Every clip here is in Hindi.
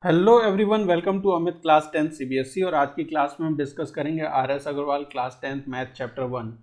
Hello everyone, welcome to Amit class 10 CBSE. और आज की क्लास में हम डिस्कस करेंगे RS Agarwal class 10 math chapter 1।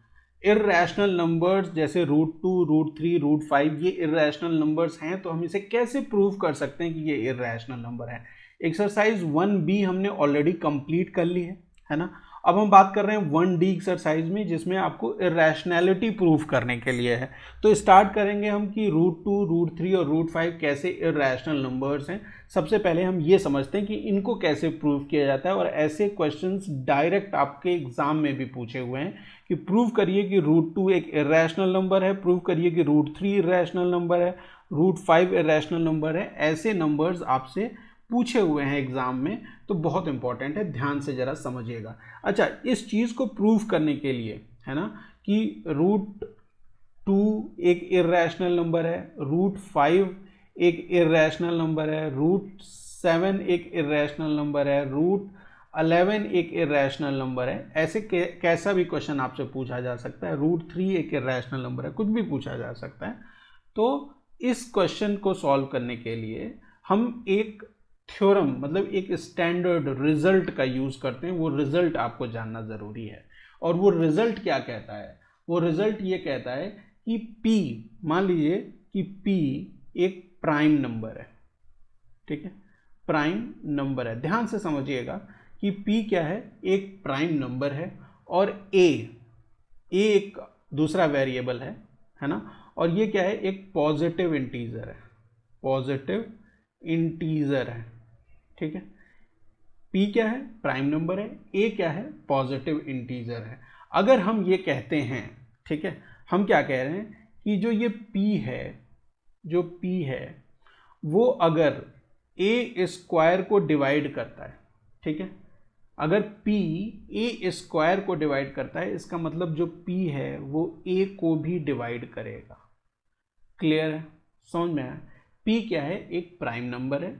Irrational numbers जैसे रूट 2, रूट 3, रूट 5 ये इर्रेशनल नंबर्स हैं, तो हम इसे कैसे प्रूव कर सकते हैं कि ये इर्रेशनल नंबर है। एक्सरसाइज 1B हमने ऑलरेडी कंप्लीट कर ली है ना। अब हम बात कर रहे हैं 1D एक्सरसाइज में, जिसमें आपको इर्रेशनैलिटी प्रूव करने के लिए है। तो स्टार्ट करेंगे हम कि रूट 2, रूट 3 और रूट 5 कैसे इर्रेशनल नंबर्स हैं। सबसे पहले हम ये समझते हैं कि इनको कैसे प्रूव किया जाता है, और ऐसे क्वेश्चंस डायरेक्ट आपके एग्जाम में भी पूछे हुए हैं कि प्रूव करिए कि रूट 2 एक इर्रेशनल नंबर है, प्रूव करिए कि रूट 3 इर्रेशनल नंबर है, रूट 5 इर्रेशनल नंबर है। ऐसे नंबर्स आपसे पूछे हुए हैं एग्जाम में, तो बहुत इंपॉर्टेंट है, ध्यान से जरा समझिएगा। अच्छा, इस चीज को प्रूव करने के लिए है ना कि रूट 2 एक इर्रेशनल नंबर है, रूट 5 एक इर्रेशनल नंबर है, रूट 7 एक इर्रेशनल नंबर है, रूट 11 एक इर्रेशनल नंबर है। ऐसे कैसा भी क्वेश्चन आपसे पूछा जा सकता है। रूट 3 एक इर्रेशनल नंबर है, कुछ भी पूछा जा सकता है। तो इस क्वेश्चन को सॉल्व करने के लिए हम एक थ्योरम, मतलब एक स्टैंडर्ड रिजल्ट का यूज करते हैं। वो रिजल्ट आपको जानना जरूरी है। और वो रिजल्ट क्या कहता है? वो रिजल्ट ये कहता है कि P, मान लीजिए कि P एक प्राइम नंबर है, ठीक है, प्राइम नंबर है। ध्यान से समझिएगा कि P क्या है, एक प्राइम नंबर है, और A एक दूसरा वेरिएबल है ना। और ये क्या है, एक पॉजिटिव इंटीजर है, पॉजिटिव इंटीजर है, ठीक है। P क्या है, प्राइम नंबर है, A क्या है, पॉजिटिव इंटीजर है। अगर हम ये कहते हैं, ठीक है, हम क्या कह रहे हैं कि जो ये P है, जो P है वो अगर A स्क्वायर को डिवाइड करता है, ठीक है, अगर P A स्क्वायर को डिवाइड करता है, इसका मतलब जो P है वो A को भी डिवाइड करेगा। क्लियर है, समझ में आया? P क्या है, एक प्राइम नंबर है,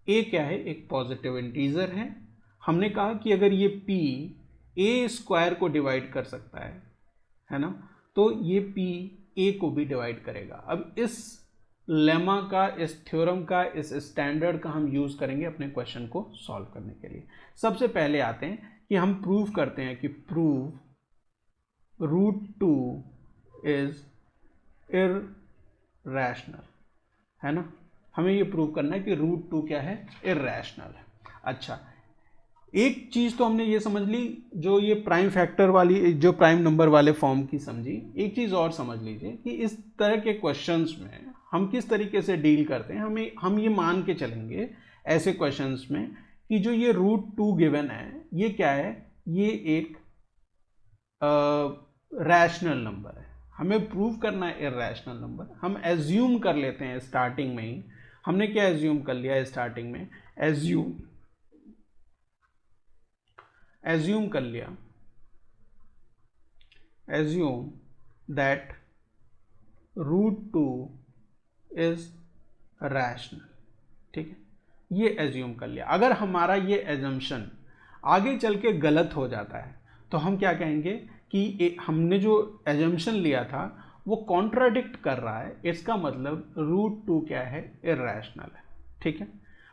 A क्या है, एक पॉजिटिव इंटीजर है। हमने कहा कि अगर ये P A स्क्वायर को डिवाइड कर सकता है ना, तो ये P A को भी डिवाइड करेगा। अब इस लेमा का, इस थ्योरम का, इस स्टैंडर्ड का हम यूज करेंगे अपने क्वेश्चन को सॉल्व करने के लिए। सबसे पहले आते हैं कि हम प्रूव करते हैं कि प्रूव रूट 2 इज इर्रेशनल, है ना। हमें ये प्रूव करना है कि रूट 2 क्या है, इर्रेशनल है। अच्छा, एक चीज तो हमने ये समझ ली, जो ये प्राइम फैक्टर वाली, जो प्राइम नंबर वाले फॉर्म की समझी। एक चीज और समझ लीजिए कि इस तरह के क्वेश्चंस में हम किस तरीके से डील करते हैं। हम ये मान के चलेंगे ऐसे क्वेश्चंस में कि जो ये रूट 2 गिवन है, ये क्या है, ये एक रैशनल नंबर है। हमें प्रूव करना है इर्रेशनल नंबर। हम एज्यूम कर लेते हैं स्टार्टिंग में ही। हमने क्या एज्यूम कर लिया स्टार्टिंग में? एज्यूम कर लिया, assume that root 2 is rational, ठीक है, ये एज्यूम कर लिया। अगर हमारा ये एजम्पशन आगे चल के गलत हो जाता है, तो हम क्या कहेंगे कि हमने जो एजम्पशन लिया था वो कॉन्ट्राडिक्ट कर रहा है, इसका मतलब रूट 2 क्या है, इर्रेशनल है, ठीक है।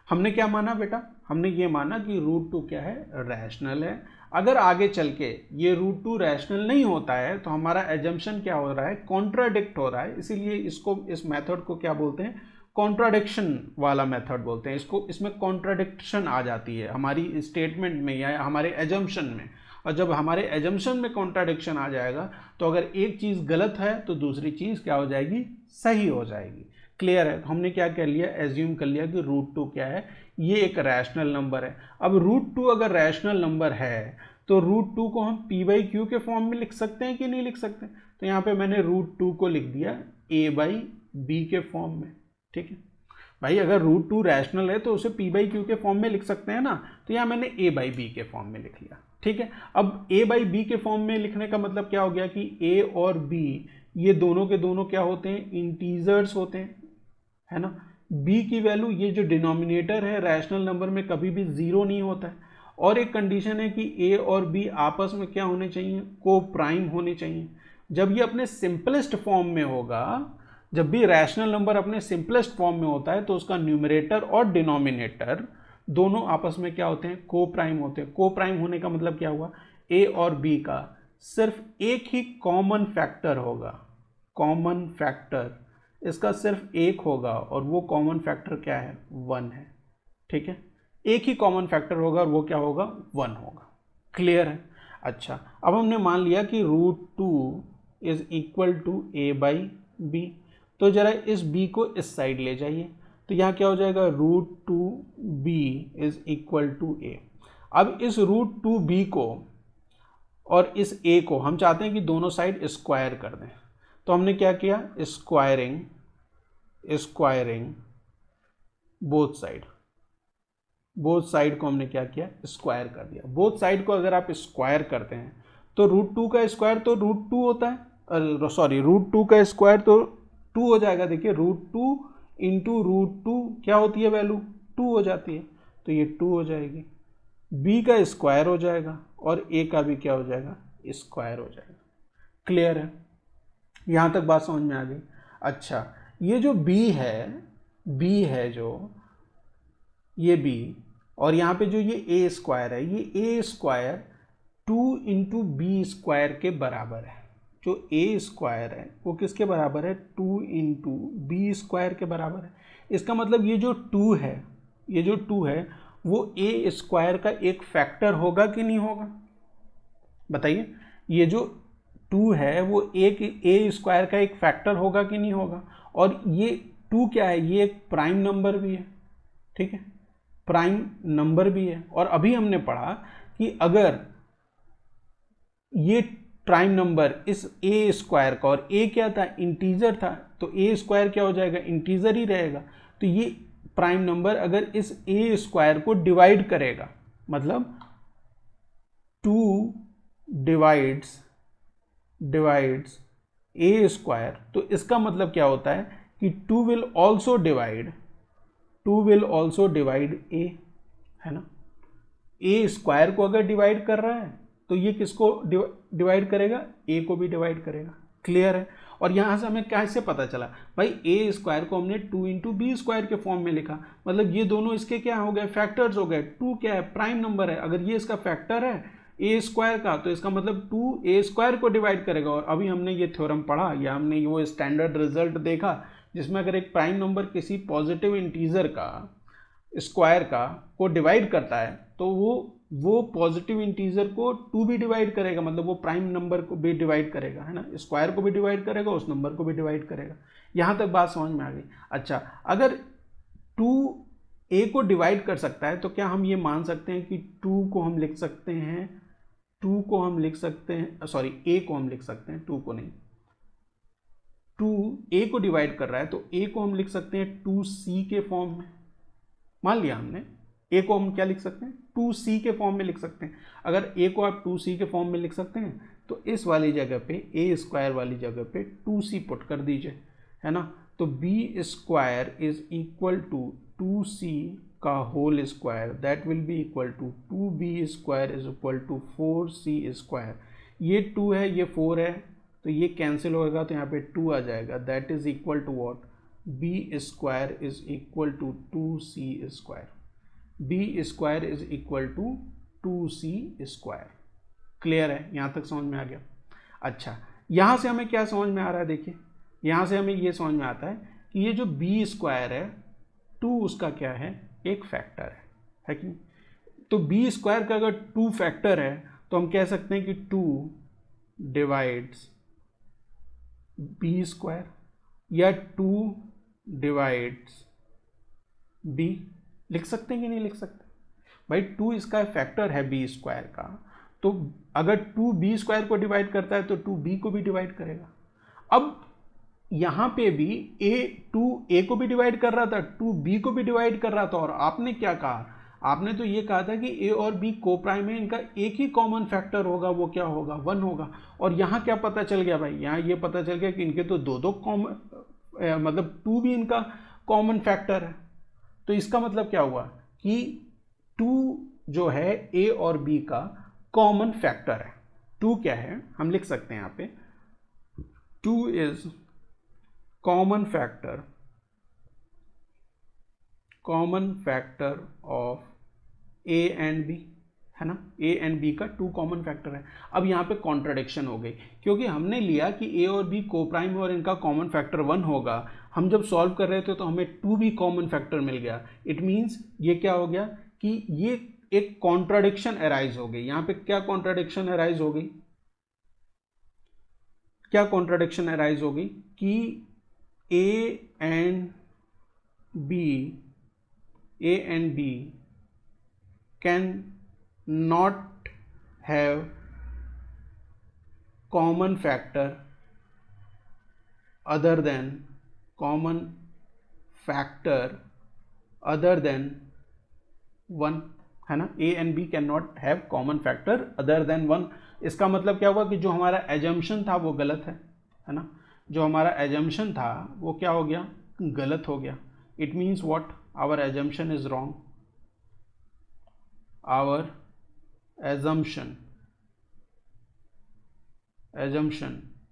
हमने क्या माना बेटा? हमने ये माना कि रूट 2 क्या है, रैशनल है। अगर आगे चल के ये रूट 2 रैशनल नहीं होता है, तो हमारा एजम्पशन क्या हो रहा है, कॉन्ट्राडिक्ट हो रहा है। इसीलिए इसको, इस मेथड को क्या बोलते हैं, कॉन्ट्राडिक्शन वाला मेथड बोलते हैं इसको। इसमें कॉन्ट्राडिक्शन आ जाती है हमारी स्टेटमेंट में या हमारे एजम्पशन में। और जब हमारे एजम्पशन में कॉन्ट्राडिक्शन आ जाएगा, तो अगर एक चीज़ गलत है तो दूसरी चीज़ क्या हो जाएगी, सही हो जाएगी। क्लियर है? हमने क्या कर लिया, एज्यूम कर लिया कि रूट 2 क्या है, ये एक रैशनल नंबर है। अब रूट 2 अगर रैशनल नंबर है, तो रूट 2 को हम P/Q के फॉर्म में लिख सकते हैं कि नहीं लिख सकते? तो यहाँ पे मैंने रूट 2 को लिख दिया A/B के फॉर्म में, ठीक है भाई। अगर रूट 2 रैशनल है तो उसे P/Q के फॉर्म में लिख सकते हैं ना। तो यहाँ मैंने A/B के फॉर्म में लिख लिया, ठीक है। अब A/B के फॉर्म में लिखने का मतलब क्या हो गया कि A और B ये दोनों के दोनों क्या होते हैं, इंटीजर्स होते हैं, है ना। B की वैल्यू, ये जो डिनोमिनेटर है रैशनल नंबर में, कभी भी 0 नहीं होता है। और एक कंडीशन है कि A और B आपस में क्या होने चाहिए, को प्राइम होने चाहिए। जब ये अपने सिंपलेस्ट फॉर्म में होगा, जब भी रैशनल नंबर अपने सिंपलेस्ट फॉर्म में होता है तो उसका न्यूमरेटर और डिनोमिनेटर दोनों आपस में क्या होते हैं, को प्राइम होते हैं। को प्राइम होने का मतलब क्या हुआ, ए और बी का सिर्फ एक ही कॉमन फैक्टर होगा, कॉमन फैक्टर इसका सिर्फ एक होगा और वो कॉमन फैक्टर क्या है, 1 है। ठीक है, एक ही कॉमन फैक्टर होगा और वो क्या होगा, 1 होगा। क्लियर है। अच्छा, अब हमने मान लिया कि √2 is equal to a by B, तो जरा इस b को इस साइड ले जाइए, तो यहाँ क्या हो जाएगा, √2b is equal to a। अब इस √2b को और इस a को हम चाहते हैं कि दोनों साइड स्क्वायर कर दें, तो हमने क्या किया, स्क्वायरिंग बोथ साइड को हमने क्या किया, स्क्वायर कर दिया। बोथ साइड को अगर आप स्क्वायर करते हैं तो √2 का स्क्वायर तो √2 होता है, सॉरी √2 का स्क्वायर तो 2 हो जाएगा। देखिए √2 इंटू √2 क्या होती है वैल्यू, 2 हो जाती है, तो ये 2 हो जाएगी। b का स्क्वायर हो जाएगा और a का भी क्या हो जाएगा, स्क्वायर हो जाएगा। क्लियर है, यहाँ तक बात समझ में आ गई। अच्छा, ये जो b है जो ये b और यहाँ पे जो ये a स्क्वायर है, ये a square 2 into B square के बराबर है। जो a स्क्वायर है वो किसके बराबर है, 2 इंटू बी स्क्वायर के बराबर है। इसका मतलब ये जो 2 है वो a स्क्वायर का एक फैक्टर होगा कि नहीं होगा, बताइए। ये जो 2 है वो a स्क्वायर का एक फैक्टर होगा कि नहीं होगा। और ये 2 क्या है, ये एक प्राइम नंबर भी है। ठीक है, प्राइम नंबर भी है। और अभी हमने पढ़ा कि अगर ये प्राइम नंबर इस a स्क्वायर का, और a क्या था, इंटीजर था, तो a स्क्वायर क्या हो जाएगा, इंटीजर ही रहेगा। तो ये प्राइम नंबर अगर इस a स्क्वायर को डिवाइड करेगा, मतलब 2 डिवाइड्स a स्क्वायर, तो इसका मतलब क्या होता है कि 2 विल ऑल्सो डिवाइड a, है ना। a स्क्वायर को अगर डिवाइड कर रहा है तो ये किसको डिवाइड करेगा, a को भी डिवाइड करेगा। क्लियर है। और यहाँ से हमें कैसे पता चला भाई, a स्क्वायर को हमने 2 इंटू बी स्क्वायर के फॉर्म में लिखा, मतलब ये दोनों इसके क्या हो गए, फैक्टर्स हो गए। 2 क्या है, प्राइम नंबर है, अगर ये इसका फैक्टर है a स्क्वायर का, तो इसका मतलब 2 a स्क्वायर को डिवाइड करेगा। और अभी हमने ये थ्योरम पढ़ा या हमने वो स्टैंडर्ड रिजल्ट देखा जिसमें अगर एक प्राइम नंबर किसी पॉजिटिव इंटीजर का स्क्वायर का को डिवाइड करता है तो वो पॉजिटिव इंटीजर को 2 भी डिवाइड करेगा, मतलब वो प्राइम नंबर को भी डिवाइड करेगा, है ना, स्क्वायर को भी डिवाइड करेगा, उस नंबर को भी डिवाइड करेगा। यहाँ तक बात समझ में आ गई। अच्छा, अगर 2 a को डिवाइड कर सकता है तो क्या हम ये मान सकते हैं कि 2 को हम लिख सकते हैं, a को हम लिख सकते हैं, 2 को नहीं। 2 a को डिवाइड कर रहा है तो a को हम लिख सकते हैं 2c के फॉर्म में। मान लिया हमने a को हम क्या लिख सकते हैं, 2c के फॉर्म में लिख सकते हैं। अगर a को आप 2c के फॉर्म में लिख सकते हैं तो इस वाली जगह पे a स्क्वायर वाली जगह पे 2c पुट कर दीजिए, है ना। तो b square is equal to 2c का whole square, that will be equal to 2b square is equal to 4c square. ये 2 है, ये 4 है, तो ये कैंसिल होगा, तो यहाँ पे 2 आ जाएगा, that is equal to what, b square is equal to 2c square. b square is equal to 2c square. Clear है, यहाँ तक समझ में आ गया। अच्छा, यहाँ से हमें क्या समझ में आ रहा है, देखिए यहाँ से हमें ये समझ में आता है कि ये जो b स्क्वायर है 2 उसका क्या है, एक फैक्टर है कि नहीं। तो b स्क्वायर का अगर 2 फैक्टर है तो हम कह सकते हैं कि 2 डिवाइड्स b स्क्वायर या 2 डिवाइड्स b। लिख सकते हैं कि नहीं लिख सकते भाई, 2 इसका फैक्टर है b स्क्वायर का, तो अगर 2 b स्क्वायर को डिवाइड करता है तो 2 b को भी डिवाइड करेगा। अब यहाँ पे भी 2 a को भी डिवाइड कर रहा था, 2 b को भी डिवाइड कर रहा था, और आपने क्या कहा, आपने तो ये कहा था कि a और b को प्राइम है, इनका एक ही कॉमन फैक्टर होगा, वो क्या होगा, 1 होगा। और यहाँ क्या पता चल गया भाई, यहाँ ये पता चल गया कि इनके तो दो कॉमन, मतलब 2 भी इनका कॉमन फैक्टर है। तो इसका मतलब क्या हुआ कि 2 जो है a और b का कॉमन फैक्टर है। 2 क्या है, हम लिख सकते हैं यहाँ पे 2 is common factor of A and B, है ना, ए एंड बी का 2 कॉमन फैक्टर है। अब यहाँ पे कॉन्ट्राडिक्शन हो गई, क्योंकि हमने लिया कि ए और बी कोप्राइम और इनका कॉमन फैक्टर 1 होगा। हम जब सॉल्व कर रहे थे तो हमें 2 भी कॉमन फैक्टर मिल गया। इट मीन्स ये क्या हो गया कि ये एक कॉन्ट्राडिक्शन अराइज हो गई। यहाँ पे क्या कॉन्ट्राडिक्शन अराइज हो गई, क्या कॉन्ट्राडिक्शन अराइज हो गई कि A and B can not have common factor other than 1, है ना। A and B can not have common factor other than 1। इसका मतलब क्या हुआ कि जो हमारा एजम्पशन था वो गलत है ना, जो हमारा एजम्पशन था वो क्या हो गया, गलत हो गया। It means what, our assumption is wrong, our assumption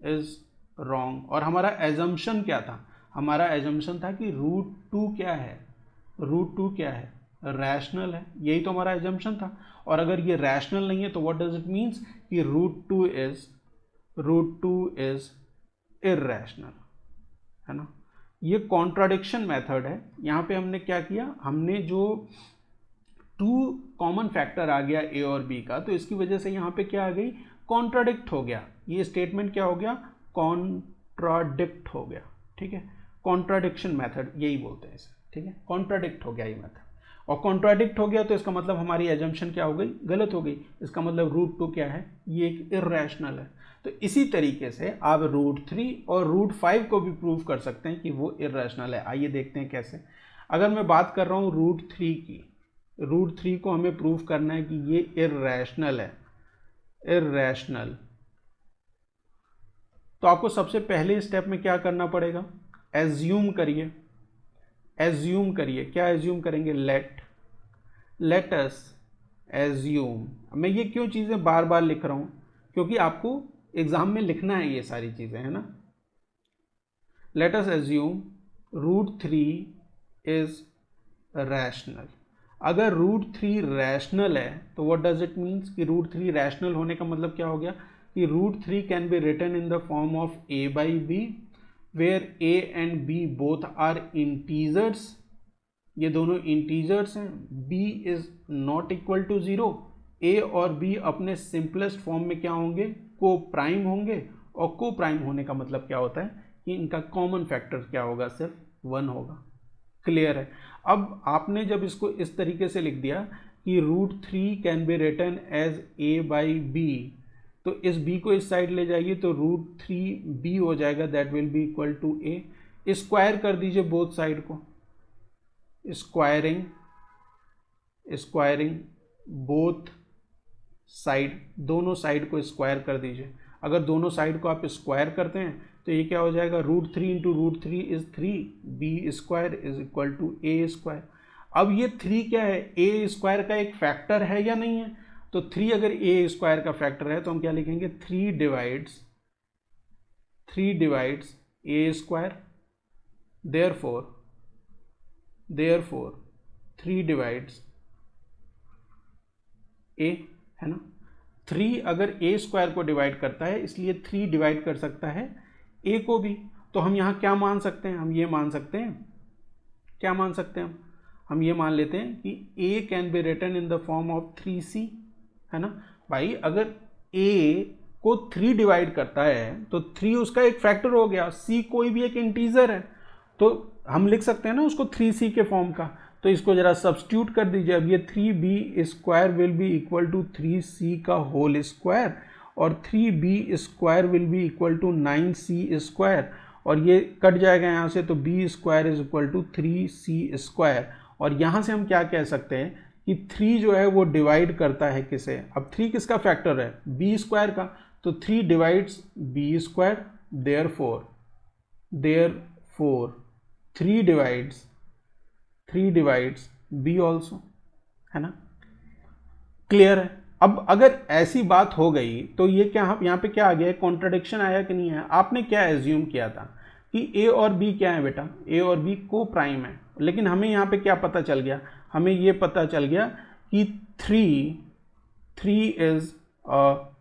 is wrong। और हमारा assumption क्या था, हमारा assumption था कि √2 क्या है, √2 क्या है, रैशनल है। यही तो हमारा assumption था। और अगर ये रैशनल नहीं है तो what does it means कि √2 is irrational, है ना। ये कॉन्ट्राडिक्शन मेथड है। यहाँ पे हमने क्या किया, हमने जो 2 कॉमन फैक्टर आ गया ए और बी का, तो इसकी वजह से यहाँ पे क्या आ गई, कॉन्ट्राडिक्ट हो गया। ये स्टेटमेंट क्या हो गया, कॉन्ट्राडिक्ट हो गया। ठीक है, कॉन्ट्राडिक्शन मेथड यही बोलते हैं इसे। ठीक है, कॉन्ट्राडिक्ट हो गया ये मेथड। और कॉन्ट्राडिक्ट हो गया तो इसका मतलब हमारी एजम्पशन क्या हो गई, गलत हो गई। इसका मतलब √2 क्या है, ये एक इर्रेशनल है। तो इसी तरीके से आप √3 और √5 को भी प्रूव कर सकते हैं कि वो इर्रेशनल है। आइए देखते हैं कैसे। अगर मैं बात कर रहा हूँ √3 की, √3 को हमें प्रूव करना है कि ये इर्रेशनल है, इर्रेशनल। तो आपको सबसे पहले स्टेप में क्या करना पड़ेगा, एज्यूम करिए, एज्यूम करिए। क्या एज्यूम करेंगे, लेट अस एज्यूम। मैं ये क्यों चीज़ें बार बार लिख रहा हूँ, क्योंकि आपको एग्जाम में लिखना है ये सारी चीज़ें, है ना। Let us assume √3 is rational. अगर √3 रैशनल है तो व्हाट डज इट मीन्स कि √3 रैशनल होने का मतलब क्या हो गया कि √3 can be written in the form of a by b where a and b both are integers. ये दोनों इंटीजर्स हैं। b is not equal to 0। a और b अपने सिंपलेस्ट फॉर्म में क्या होंगे, को प्राइम होंगे। और को प्राइम होने का मतलब क्या होता है कि इनका कॉमन फैक्टर क्या होगा, सिर्फ 1 होगा। क्लियर है। अब आपने जब इसको इस तरीके से लिख दिया कि √3 can be written as a by b, तो इस b को इस साइड ले जाइए तो √3b हो जाएगा, that will be equal to a। Square कर दीजिए बोथ साइड को, स्क्वायरिंग बोथ साइड, दोनों साइड को स्क्वायर कर दीजिए। अगर दोनों साइड को आप स्क्वायर करते हैं तो ये क्या हो जाएगा, √3 into √3 is 3, b square is equal to a square. अब ये 3 क्या है, a स्क्वायर का एक फैक्टर है या नहीं है, तो 3 अगर a स्क्वायर का फैक्टर है तो हम क्या लिखेंगे, 3 divides a square. Therefore 3 divides a, है ना। 3 अगर a स्क्वायर को डिवाइड करता है, इसलिए 3 डिवाइड कर सकता है a को भी। तो हम यहाँ क्या मान सकते हैं, हम ये मान सकते हैं, क्या मान सकते हैं हम ये मान लेते हैं कि a can be written in the form of 3c, है ना। भाई अगर a को 3 डिवाइड करता है तो 3 उसका एक फैक्टर हो गया, c कोई भी एक इंटीजर है, तो हम लिख सकते हैं ना उसको 3c के फॉर्म का। तो इसको जरा सब्स्टिट्यूट कर दीजिए। अब ये 3b square will be equal to 3c का होल स्क्वायर, और 3b square will be equal to 9c square, और ये कट जाएगा यहाँ से, तो b square is equal to 3c square. और यहाँ से हम क्या कह सकते हैं कि 3 जो है वो डिवाइड करता है किसे, अब 3 किसका फैक्टर है, b स्क्वायर का, तो 3 divides b square. Therefore 3 divides b also, है ना। क्लियर है। अब अगर ऐसी बात हो गई तो ये क्या, यहाँ पे क्या आ गया, कॉन्ट्रडिक्शन आया कि नहीं आया। आपने क्या एज्यूम किया था कि ए और बी क्या है बेटा, ए और बी को प्राइम है। लेकिन हमें यहाँ पे क्या पता चल गया, हमें ये पता चल गया कि three is a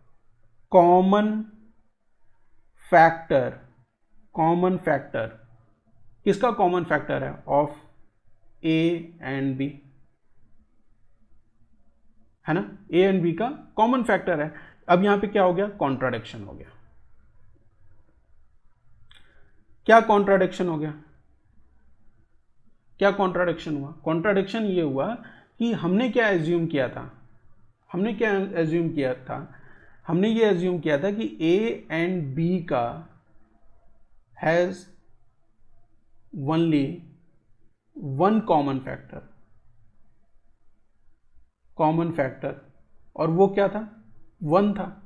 common factor किसका कॉमन फैक्टर है, ऑफ ए एंड बी, है ना, ए एंड बी का कॉमन फैक्टर है। अब यहां पे क्या हो गया, कॉन्ट्राडिक्शन हो गया। क्या कॉन्ट्राडिक्शन हो गया, क्या कॉन्ट्राडिक्शन हुआ, कॉन्ट्राडिक्शन ये हुआ कि हमने क्या एज्यूम किया था, हमने ये एज्यूम किया था कि ए एंड बी का has only one common factor, और वो क्या था, 1 था।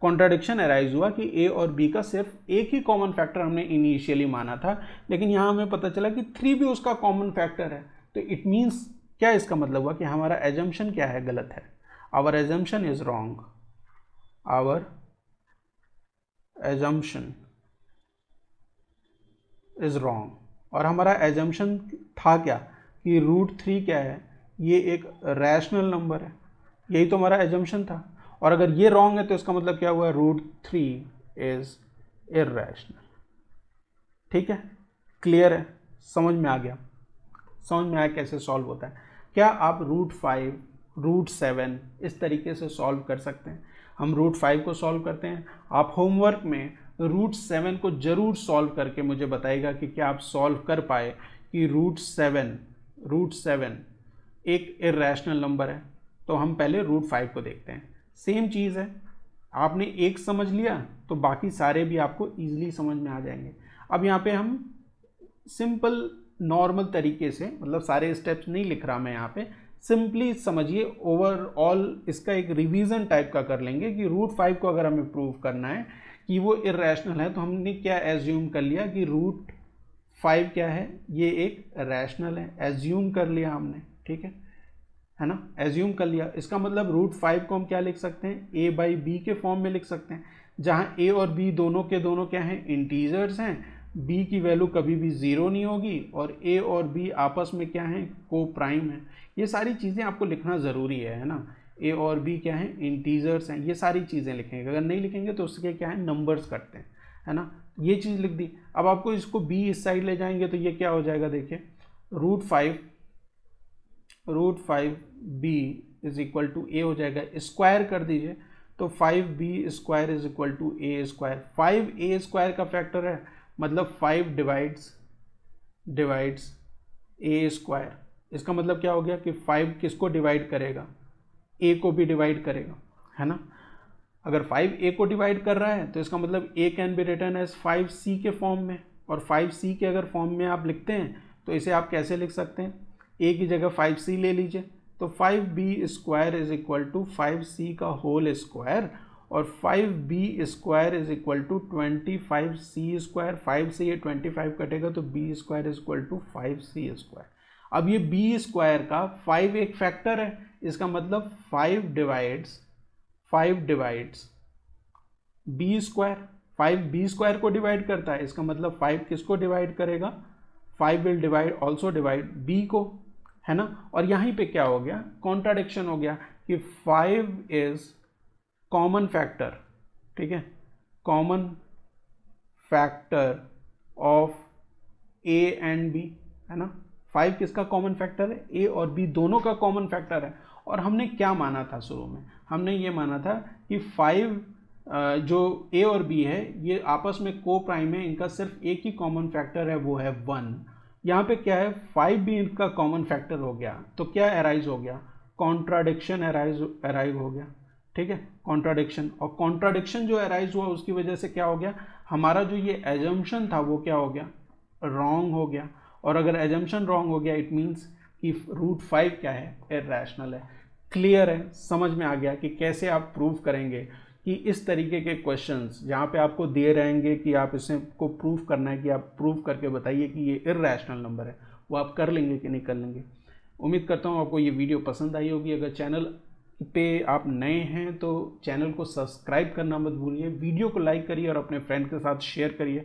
कॉन्ट्राडिक्शन अराइज हुआ कि ए और बी का सिर्फ एक ही कॉमन फैक्टर हमने इनिशियली माना था, लेकिन यहां हमें पता चला कि 3 भी उसका कॉमन फैक्टर है। तो इट मीन्स क्या, इसका मतलब हुआ कि हमारा एजम्पशन क्या है, गलत है। Our assumption is wrong, our assumption is wrong. और हमारा एजम्पशन था क्या, कि √3 क्या है, ये एक रैशनल नंबर है, यही तो हमारा एजम्पशन था। और अगर ये रॉन्ग है तो इसका मतलब क्या हुआ, √3 इज इर्रेशनल। ठीक है, क्लियर है, समझ में आ गया, समझ में आया कैसे सॉल्व होता है। क्या आप √5 √7 इस तरीके से सॉल्व कर सकते हैं, हम √5 को सॉल्व करते हैं। आप होमवर्क में √7 को जरूर सॉल्व करके मुझे बताइएगा कि क्या आप सॉल्व कर पाए कि √7 एक इर्रेशनल नंबर है। तो हम पहले √5 को देखते हैं। सेम चीज़ है, आपने एक समझ लिया तो बाकी सारे भी आपको ईजिली समझ में आ जाएंगे। अब यहाँ पे हम सिंपल नॉर्मल तरीके से, मतलब सारे स्टेप्स नहीं लिख रहा मैं यहाँ पे, सिंपली समझिए, ओवरऑल इसका एक रिवीजन टाइप का कर लेंगे कि √5 को अगर हमें प्रूव करना है कि वो इर्रेशनल है, तो हमने क्या एज्यूम कर लिया कि √5 क्या है, ये एक रैशनल है, एज्यूम कर लिया हमने, ठीक है ना, एज्यूम कर लिया। इसका मतलब √5 को हम क्या लिख सकते हैं, a/b के फॉर्म में लिख सकते हैं, जहाँ a और b दोनों के दोनों क्या हैं, इंटीजर्स हैं, b की वैल्यू कभी भी 0 नहीं होगी, और a और b आपस में क्या हैं, को प्राइम है। ये सारी चीज़ें आपको लिखना ज़रूरी है ना, a और b क्या हैं, इंटीजर्स हैं, ये सारी चीज़ें लिखेंगे। अगर नहीं लिखेंगे तो उसके क्या है, नंबर्स करते हैं, है ना, ये चीज़ लिख दी। अब आपको इसको b इस साइड ले जाएंगे तो ये क्या हो जाएगा, देखिए √5b is equal to a हो जाएगा, स्क्वायर कर दीजिए तो 5b square is equal to a square. 5a square का फैक्टर है, मतलब 5 डिवाइड्स a स्क्वायर। इसका मतलब क्या हो गया कि 5 किसको डिवाइड करेगा, a को भी डिवाइड करेगा, है ना। अगर 5 a को डिवाइड कर रहा है तो इसका मतलब a can be written as 5c के फॉर्म में, और 5c के अगर फॉर्म में आप लिखते हैं तो इसे आप कैसे लिख सकते हैं, a की जगह 5c ले लीजिए, तो 5b square is equal to 5c का होल स्क्वायर, और 5b square is equal to 25c square. 5 से ये 25 कटेगा तो b square is equal to 5c square. अब ये b स्क्वायर का 5 एक फैक्टर है, इसका मतलब 5 divides b square. 5 b square को डिवाइड करता है, इसका मतलब 5 किसको डिवाइड करेगा, 5 will divide also divide b को, है ना। और यहीं पे क्या हो गया, कॉन्ट्राडिक्शन हो गया कि 5 इज कॉमन फैक्टर, ठीक है, common factor of a and b, है ना। 5 किसका कॉमन फैक्टर है, a और b दोनों का कॉमन फैक्टर है। और हमने क्या माना था शुरू में, हमने ये माना था कि 5 जो a और b है ये आपस में को प्राइम है, इनका सिर्फ एक ही कॉमन फैक्टर है, वो है 1। यहाँ पे क्या है, 5 भी इनका कॉमन फैक्टर हो गया, तो क्या अराइज हो गया, कॉन्ट्राडिक्शन अराइव हो गया, ठीक है, कॉन्ट्राडिक्शन। और कॉन्ट्राडिक्शन जो अराइज हुआ उसकी वजह से क्या हो गया, हमारा जो ये एजम्पशन था वो क्या हो गया, रॉन्ग हो गया। और अगर एजम्पशन रॉन्ग हो गया इट मीन्स कि √5 क्या है, इर्रेशनल है। क्लियर है, समझ में आ गया कि कैसे आप प्रूव करेंगे कि इस तरीके के क्वेश्चंस जहाँ पे आपको दिए रहेंगे कि आप इसे को प्रूव करना है, कि आप प्रूव करके बताइए कि ये इर्रेशनल नंबर है, वो आप कर लेंगे कि नहीं कर लेंगे। उम्मीद करता हूँ आपको ये वीडियो पसंद आई होगी। अगर चैनल पे आप नए हैं तो चैनल को सब्सक्राइब करना मत भूलिए, वीडियो को लाइक करिए और अपने फ्रेंड के साथ शेयर करिए।